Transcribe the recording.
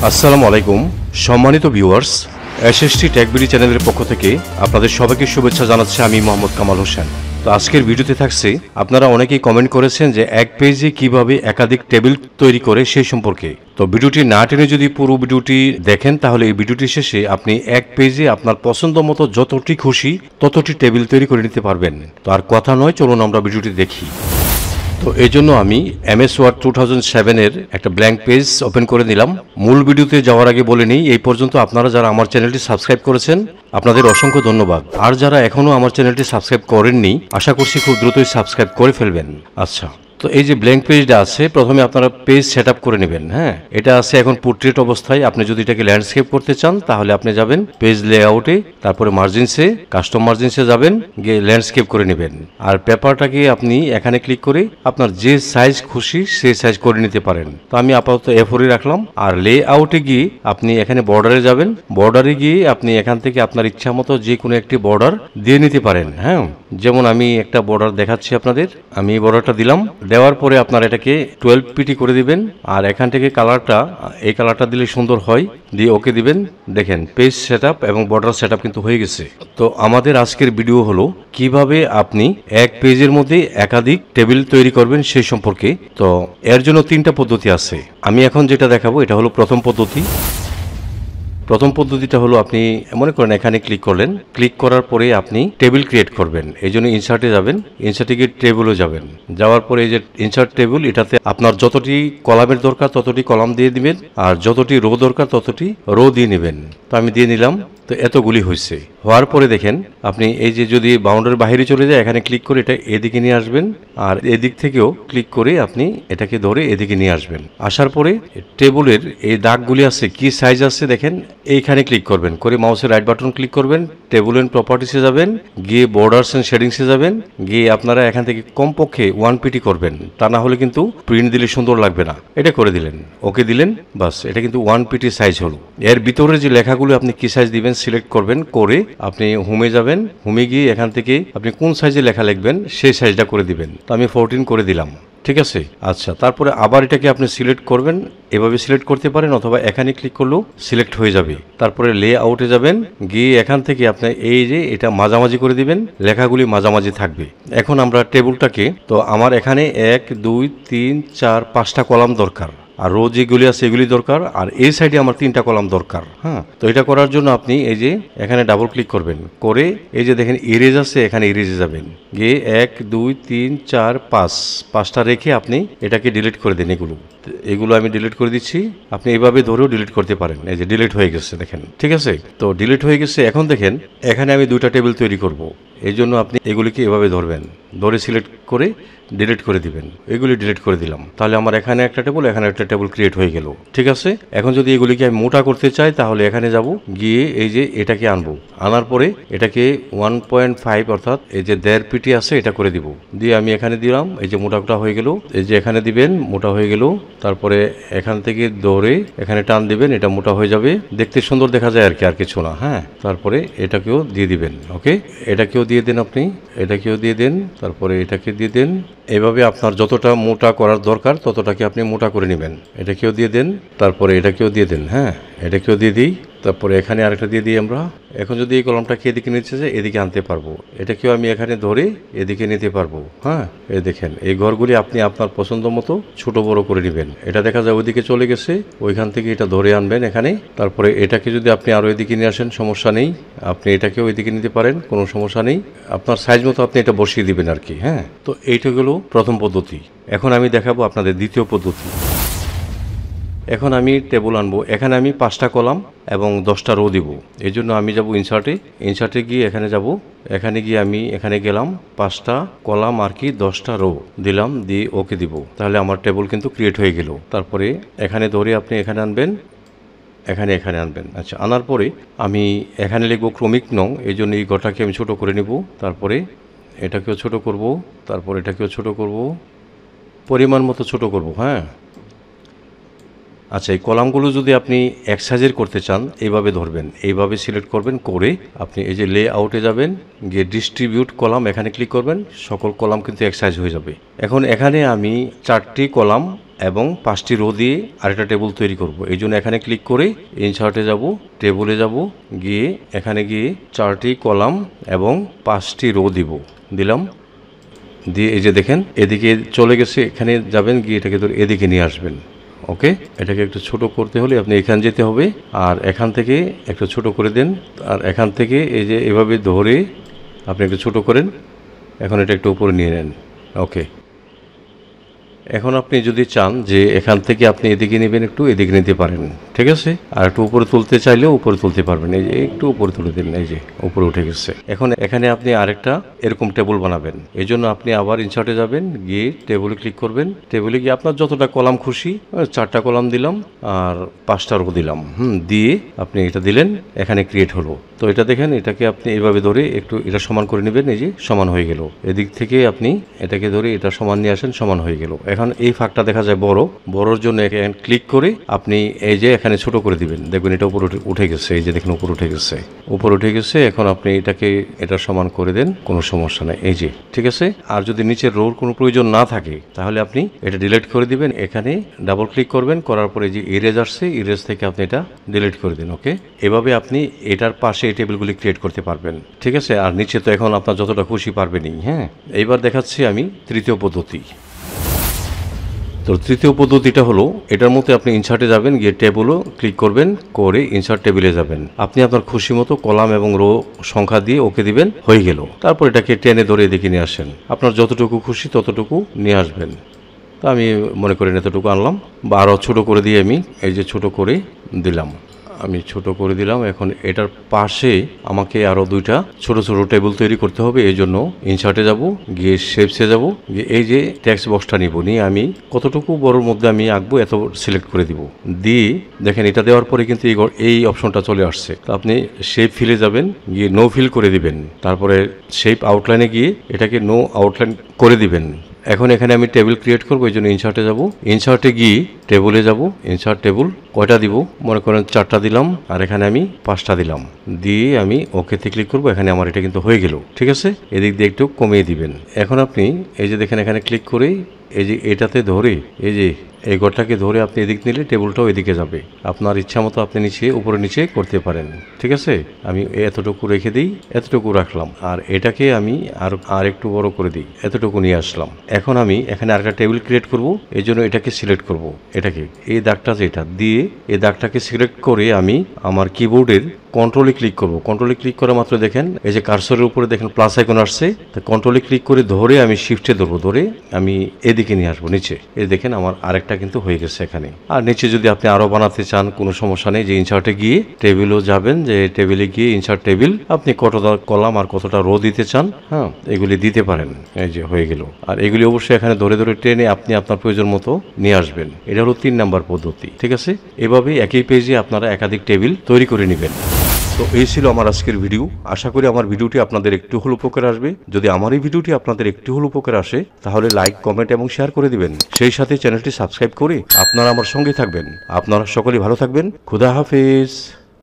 আসসালামু আলাইকুম সম্মানিত ভিউয়ার্স, এসএসটি টেকবিডি চ্যানেলের পক্ষ থেকে আপনাদের সবাইকে শুভেচ্ছা জানাচ্ছি আমি মোহাম্মদ কামাল হোসেন। তো আজকের ভিডিওতে থাকছে, আপনারা অনেকেই কমেন্ট করেছেন যে এক পেজে কিভাবে একাধিক টেবিল তৈরি করে সেই সম্পর্কে। তো ভিডিওটি না টেনে যদি পুরো ভিডিওটি দেখেন তাহলে এই ভিডিওটি শেষে আপনি এক পেজে আপনার পছন্দ মতো যতটি খুশি ততটি টেবিল তৈরি করে নিতে পারবেন। তো আর কথা নয়, চলুন আমরা ভিডিওটি দেখি। তো এই জন্য আমি MS Word 2007-এর একটা ব্ল্যাঙ্ক পেজ ওপেন করে নিলাম। মূল ভিডিওতে যাওয়ার আগে বলে নিই, এই পর্যন্ত আপনারা যারা আমার চ্যানেলটি সাবস্ক্রাইব করেছেন আপনাদের অসংখ্য ধন্যবাদ। আর যারা এখনও আমার চ্যানেলটি সাবস্ক্রাইব করেননি আশা করছি খুব দ্রুতই সাবস্ক্রাইব করে ফেলবেন। আচ্ছা, তো এই যে ব্ল্যাঙ্ক পেজটা আছে, প্রথমে আপনারা পেজ সেট আপ করে নেবেন। হ্যাঁ, এটা আছে এখন পোর্ট্রেট অবস্থায়। আপনি যদি এটাকে ল্যান্ডস্কেপ করতে চান তাহলে আপনি যাবেন পেজ লেআউটে, তারপরে মার্জিনসে, কাস্টম মার্জিনসে যাবেন, গিয়ে ল্যান্ডস্কেপ করে নেবেন। আর পেপারটাকে আপনি এখানে ক্লিক করে আপনার যে সাইজ খুশি সেই সাইজ করে নিতে পারেন। তো আমি আপাতত A4 রাখলাম। আর লেআউটে গিয়ে আপনি এখানে বর্ডারে যাবেন। বর্ডারে গিয়ে আপনি এখান থেকে আপনার ইচ্ছা মতো যে কোনো একটি বর্ডার দিয়ে নিতে পারেন। হ্যাঁ, যেমন আমি একটা বর্ডার দেখাচ্ছি আপনাদের। আমি এই বর্ডারটা দিলাম। দেওয়ার পরে আপনারা এটাকে 12 পিটি করে দিবেন। আর এখান থেকে কালারটা, এই কালারটা দিলে সুন্দর হয়, দিয়ে ওকে দিবেন। দেখেন পেজ সেটআপ এবং বর্ডার সেটআপ কিন্তু হয়ে গেছে। তো আমাদের আজকের ভিডিও হলো কিভাবে আপনি এক পেজের মধ্যে একাধিক টেবিল তৈরি করবেন সেই সম্পর্কে। তো এর জন্য 3টা পদ্ধতি আছে। আমি এখন যেটা দেখাবো এটা হলো প্রথম পদ্ধতি। প্রথম পদ্ধতিটা হলো, আপনি মনে করেন এখানে ক্লিক করলেন, ক্লিক করার পরে আপনি টেবিল ক্রিয়েট করবেন। এই জন্য ইনসার্টে যাবেন, ইনসার্টে গিয়ে টেবিলও যাবেন। যাওয়ার পরে এই যে ইনসার্ট টেবিল, এটাতে আপনার যতটি কলামের দরকার ততটি কলাম দিয়ে দিবেন, আর যতটি রো দরকার ততটি রো দিয়ে নেবেন। তো আমি দিয়ে নিলাম। তো এতগুলি হয়েছে। হওয়ার পরে দেখেন আপনি এই যে যদি বাউন্ডারির বাইরে চলে যায়, এখানে ক্লিক করে এটা এদিকে নিয়ে আসবেন, আর এদিক থেকেও ক্লিক করে আপনি এটাকে ধরে এদিকে নিয়ে আসবেন। আসার পরে টেবিলের এই দাগগুলি আছে, কি সাইজ আছে দেখেন, এইখানে ক্লিক করবেন, করে মাউসের রাইট বাটন ক্লিক করবেন, টেবিল এন্ড প্রপার্টিসে যাবেন, গিয়ে বর্ডার্স এন্ড শেডিংসে যাবেন, গিয়ে আপনারা এখান থেকে কমপক্ষে 1 পিটি করবেন। তা না হলে কিন্তু প্রিন্ট দিলে সুন্দর লাগবে না। এটা করে দিলেন, ওকে দিলেন, বাস এটা কিন্তু 1 পিটি সাইজ হলো। এর ভিতরে যে লেখাগুলো আপনি কি সাইজ দিবেন সিলেক্ট করবেন, করে আপনি হোমে যাবেন। হোমে গিয়ে এখান থেকে আপনি কোন সাইজে লেখা লিখবেন সেই সাইজটা করে দিবেন। তো আমি 14 করে দিলাম। ঠিক আছে। আচ্ছা, তারপরে আবার এটাকে আপনি সিলেক্ট করবেন। এভাবে সিলেক্ট করতে পারেন, অথবা এখানে ক্লিক করলেও সিলেক্ট হয়ে যাবে। তারপরে লেআউটে যাবেন, গিয়ে এখান থেকে আপনি এই যে এটা মাঝামাঝি করে দিবেন, লেখাগুলি মাঝামাঝি থাকবে। এখন আমরা টেবিলটাকে, তো আমার এখানে 1 2 3 4 5টা কলাম দরকার, আর রো যেগুলি আছে এগুলি দরকার, আর এই সাইডে আমার 3টা কলাম দরকার। হ্যাঁ, তো এটা করার জন্য আপনি এই যে এখানে ডাবল ক্লিক করবেন, করে এই যে দেখেন ইরেজ আছে, এখানে ইরেজে যাবেন, গিয়ে 1 2 3 4 5টা রেখে আপনি এটাকে ডিলিট করে দিন। এগুলো আমি ডিলিট করে দিচ্ছি। আপনি এভাবে ধরেও ডিলিট করতে পারেন। এই যে ডিলিট হয়ে গেছে দেখেন। ঠিক আছে, তো ডিলিট হয়ে গেছে। এখন দেখেন এখানে আমি 2টা টেবিল তৈরি করব। এই জন্য আপনি এগুলিকে এভাবে ধরবেন, ধরে সিলেক্ট করে ডিলিট করে দিবেন। এগুলি ডিলিট করে দিলাম। তাহলে আমার এখানে একটা টেবিল, এখানে একটা টেবিল ক্রিয়েট হয়ে গেল। ঠিক আছে, এখন যদি এগুলিকে আমি মোটা করতে চাই তাহলে এখানে যাব, গিয়ে এই যে এটাকে আনবো। আনার পরে এটাকে 1.5 অর্থাৎ এই যে 1.5 পিটি আছে এটা করে দিব। দিয়ে আমি এখানে দিলাম, এই যে মোটাটা হয়ে গেল। এই যে এখানে দিবেন, মোটা হয়ে গেল। তারপরে এখান থেকে ধরে এখানে টান দিবেন, এটা মোটা হয়ে যাবে, দেখতে সুন্দর দেখা যায় আর কি, আর কিছু না। হ্যাঁ, তারপরে এটাকেও দিয়ে দিবেন। ওকে, এটাকেও দিয়ে দেন, আপনি এটাকেও দিয়ে দেন, তারপরে এটাকে দিয়ে দেন। এভাবে আপনার যতটা মোটা করার দরকার ততটাকে আপনি মোটা করে নেবেন। এটাকেও দিয়ে দেন, তারপরে এটাকেও দিয়ে দেন। হ্যাঁ, এটাকেও দিয়ে দিই, তারপরে এখানে আরেকটা দিয়ে দিই আমরা। এখন যদি এই কলমটাকে এদিকে নিচ্ছে যে এদিকে আনতে পারবো, এটাকেও আমি এখানে ধরে এদিকে নিতে পারবো। হ্যাঁ, এই দেখেন এই ঘরগুলি আপনি আপনার পছন্দ মতো ছোট বড় করে নেবেন। এটা দেখা যায় ওইদিকে চলে গেছে, ওইখান থেকে এটা ধরে আনবেন এখানে। তারপরে এটাকে যদি আপনি আরও এদিকে নিয়ে আসেন সমস্যা নেই, আপনি এটাকেও এদিকে নিতে পারেন, কোনো সমস্যা নেই। আপনার সাইজ মতো আপনি এটা বসিয়ে দিবেন আর কি। হ্যাঁ, তো এইটা হলো প্রথম পদ্ধতি। এখন আমি দেখাবো আপনাদের দ্বিতীয় পদ্ধতি। এখন আমি টেবিল আনবো, এখানে আমি 5টা কলাম এবং 10টা রো দিব। এই জন্য আমি যাব ইনসার্টে গিয়ে এখানে যাব। এখানে গিয়ে আমি এখানে গেলাম, 5টা কলাম আর কি 10টা রো দিলাম, দিয়ে ওকে দিব। তাহলে আমার টেবিল কিন্তু ক্রিয়েট হয়ে গেল। তারপরে এখানে ধরে আপনি এখানে আনবেন, এখানে আনবেন। আচ্ছা, আনার পরে আমি এখানে লিখবো ক্রমিক নং। এই জন্য এই ঘরটাকে আমি ছোট করে নিব। তারপরে এটাকেও ছোট করব, তারপর এটাকেও ছোট করব, পরিমাণ মতো ছোট করব। হ্যাঁ, আচ্ছা, এই কলামগুলো যদি আপনি এক সাইজের করতে চান এইভাবে ধরবেন, এইভাবে সিলেক্ট করবেন, করে আপনি এই যে লেআউটে যাবেন, গিয়ে ডিস্ট্রিবিউট কলাম এখানে ক্লিক করবেন। সকল কলাম কিন্তু এক সাইজ হয়ে যাবে। এখন এখানে আমি 4টি কলাম এবং 5টি রো দিয়ে আরেকটা টেবিল তৈরি করব। এই জন্য এখানে ক্লিক করে ইনসার্টে যাব, টেবিলে যাব, গিয়ে এখানে গিয়ে 4টি কলাম এবং 5টি রো দিলাম। দিয়ে এই যে দেখেন এদিকে চলে গেছে, এখানে যাবেন, গিয়ে এটাকে ধরে এদিকে নিয়ে আসবেন। ওকে, এটাকে একটু ছোট করতে হলে আপনি এখান যেতে হবে, আর এখান থেকে একটু ছোট করে দেন, আর এখান থেকে এই যে এভাবে ধরে আপনি একটু ছোট করেন। এখন এটা একটু উপরে নিয়ে নেন। ওকে, এখন আপনি যদি চান যে এখান থেকে আপনি এদিকে নেবেন, একটু এদিকে নিতে পারেন, ঠিক আছে। আর একটু উপরে তুলতে চাইলেও উপরে তুলতে পারবেন। এই যে একটু উপরে তুলে দিন, এই যে উপরে উঠে গেছে। এখন এখানে আপনি আরেকটা এরকম টেবিল বানাবেন। এই জন্য আপনি আবার ইনসার্টে যাবেন, গিয়ে টেবিলে ক্লিক করবেন। টেবিলে গিয়ে আপনার যতটা কলাম খুশি, 4টা কলাম দিলাম আর 5টা রো দিলাম, দিয়ে আপনি এটা দিলেন, এখানে ক্রিয়েট হলো। তো এটা দেখেন, এটাকে আপনি এইভাবে ধরে একটু এটা সমান করে নেবেন। এই যে সমান হয়ে গেল। এদিক থেকে আপনি এটাকে ধরে এটা সমান নিয়ে আসেন, সমান হয়ে গেল। এখন এই ফাঁকটা দেখা যায় বড়র জন্য এখানে ক্লিক করে আপনি এই যে এখানে ছোট করে দিবেন। দেখবেন এটা উপরে উঠে গেছে। এই যে দেখেন উপরে উঠে গেছে, উপরে উঠে গেছে। এখন আপনি এটা সমান করে দেন, কোনো সমস্যা নাই। এই যে ঠিক আছে। আর যদি নিচের রোর কোনো প্রয়োজন না থাকে তাহলে আপনি এটা ডিলিট করে দিবেন। এখানে ডাবল ক্লিক করবেন, করার পরে যে ইরেজ আসছে, ইরেজ থেকে আপনি এটা ডিলিট করে দিন। ওকে, এভাবে আপনি এটার পাশে এই টেবিলগুলি ক্রিয়েট করতে পারবেন, ঠিক আছে। আর নিচে তো এখন আপনার যতটা খুশি পারবেনই। হ্যাঁ, এইবার দেখাচ্ছি আমি তৃতীয় পদ্ধতি। তো তৃতীয় পদ্ধতিটা হলো, এটার মধ্যে আপনি ইনসার্টে যাবেন, গিয়ে টেবিলও ক্লিক করবেন, করে ইনসার্ট টেবিলে যাবেন। আপনি আপনার খুশি মতো কলাম এবং রো সংখ্যা দিয়ে ওকে দিবেন, হয়ে গেল। তারপর এটাকে টেনে ধরে এদিকে নিয়ে আসেন। আপনার যতটুকু খুশি ততটুকু নিয়ে আসবেন। তো আমি মনে করেন এতটুকু আনলাম, বা আরও ছোটো করে দিয়ে আমি এই যে ছোটো করে দিলাম। আমি ছোট করে দিলাম। এখন এটার পাশে আমাকে আরও 2টা ছোট ছোট টেবিল তৈরি করতে হবে। এই জন্য ইনসার্টে যাব, গিয়ে শেপসে যাব, গিয়ে এই যে টেক্সট বক্সটা নিব, নিয়ে আমি কতটুকু বড়োর মধ্যে আমি আঁকবো এত সিলেক্ট করে দিব। দিয়ে দেখেন এটা দেওয়ার পরে কিন্তু এই অপশনটা চলে আসছে। তো আপনি শেপ ফিলে যাবেন, গিয়ে নো ফিল করে দিবেন। তারপরে শেপ আউটলাইনে গিয়ে এটাকে নো আউটলাইন করে দিবেন। এখন এখানে আমি টেবিল ক্রিয়েট করবো। এই জন্য ইনসার্টে যাব, ইনসার্টে গিয়ে টেবিলে যাব, ইনসার্ট টেবিল কয়টা দিব, মনে করেন 4টা দিলাম, আর এখানে আমি 5টা দিলাম। দিয়ে আমি ওকেতে ক্লিক করবো। এখানে আমার এটা কিন্তু হয়ে গেল, ঠিক আছে। এদিক দিয়ে একটু কমিয়ে দিবেন। এখন আপনি এই যে দেখেন এখানে ক্লিক করে এই যে এটাতে ধরে এই যে এই ঘরটাকে ধরে আপনি এদিক নিলে টেবিলটাও এদিকে যাবে। আপনার ইচ্ছা মতো আপনি নিচে উপরে নিচে করতে পারেন, ঠিক আছে। আমি এতটুকু রেখে দিই, এতটুকু রাখলাম, আর এটাকে আমি আর একটু বড় করে দিই, এতটুকু নিয়ে আসলাম। এখন আমি এখানে আরেকটা টেবিল ক্রিয়েট করব। এই জন্য এটাকে সিলেক্ট করব, এটাকে এই দাগটা যেটা দিয়ে এই দাগটাকে সিলেক্ট করে আমি আমার কিবোর্ডের কন্ট্রোলে ক্লিক করব। কন্ট্রোলে ক্লিক করা মাত্র দেখেন এই যে কার্সরের উপরে দেখেন প্লাস আইকন আসছে। তো কন্ট্রোলে ক্লিক করে ধরে আমি শিফটে ধরবো, ধরে আমি এদিকে নিয়ে আসবো নিচে। এই দেখেন আমার আরেকটা কিন্তু হয়ে গেছে এখানে। আর নিচে যদি আপনি আরো বানাতে চান কোনো সমস্যা নেই, যে ইনসার্টে গিয়ে টেবিলও যাবেন, যে টেবিলে গিয়ে ইনসার্ট টেবিল আপনি কতটা কলাম আর কতটা রো দিতে চান, হ্যাঁ এগুলি দিতে পারেন। এই যে হয়ে গেল। আর এগুলি অবশ্যই এখানে ধরে ধরে টেনে আপনি আপনার প্রয়োজন মতো নিয়ে আসবেন। এটা হলো 3 নাম্বার পদ্ধতি, ঠিক আছে। এভাবে একই পেজে আপনারা একাধিক টেবিল তৈরি করে নেবেন। তো এই ছিল আমার আজকের ভিডিও। আশা করি আমার ভিডিওটি আপনাদের একটু হলেও উপকার আসবে। যদি আমার এই ভিডিওটি আপনাদের একটু হলেও উপকার আসে তাহলে লাইক, কমেন্ট এবং শেয়ার করে দিবেন। সেই সাথে চ্যানেলটি সাবস্ক্রাইব করে আপনারা আমার সঙ্গে থাকবেন। আপনারা সকলেই ভালো থাকবেন। খুদা হাফেজ।